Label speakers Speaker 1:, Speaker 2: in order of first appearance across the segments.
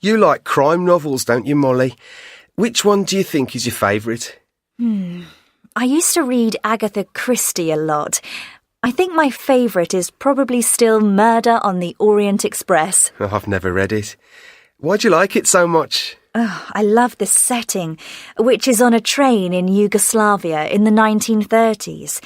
Speaker 1: You like crime novels, don't you, Molly? Which one do you think is your favourite?
Speaker 2: I used to read Agatha Christie a lot. I think my favourite is probably still Murder on the Orient Express.
Speaker 1: Oh, I've never read it. Why do you like it so much?
Speaker 2: Oh, I love the setting, which is on a train in Yugoslavia in the 1930s.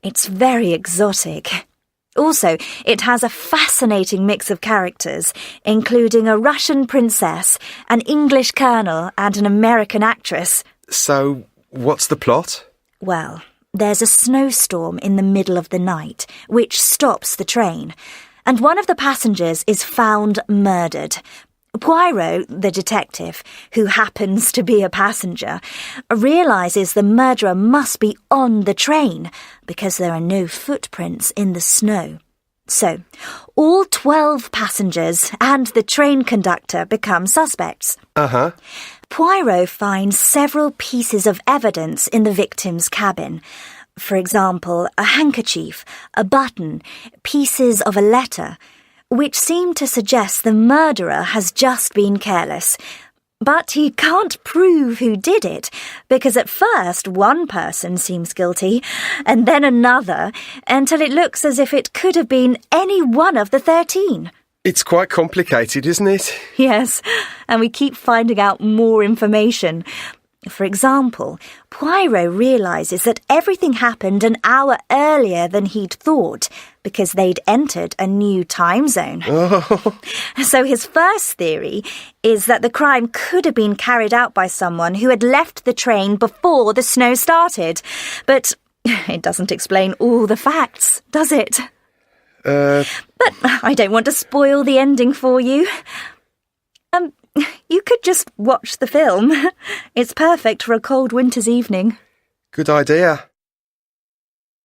Speaker 2: It's very exotic. Also, it has a fascinating mix of characters, including a Russian princess, an English colonel, and an American actress.
Speaker 1: So, what's the plot?
Speaker 2: Well, there's a snowstorm in the middle of the night, which stops the train, and one of the passengers is found murdered. Poirot, the detective, who happens to be a passenger, realises the murderer must be on the train because there are no footprints in the snow. So, all 12 passengers and the train conductor become suspects. Poirot finds several pieces of evidence in the victim's cabin. For example, a handkerchief, a button, pieces of a letter, which seem to suggest the murderer has just been careless. But he can't prove who did it, because at first one person seems guilty, and then another, until it looks as if it could have been any one of the 13.
Speaker 1: It's quite complicated, isn't it?
Speaker 2: Yes, and we keep finding out more information. For example, Poirot realises that everything happened an hour earlier than he'd thought, because they'd entered a new time zone. So his first theory is that the crime could have been carried out by someone who had left the train before the snow started. But it doesn't explain all the facts, does it? But I don't want to spoil the ending for you. You could just watch the film. It's perfect for a cold winter's evening.
Speaker 1: Good idea.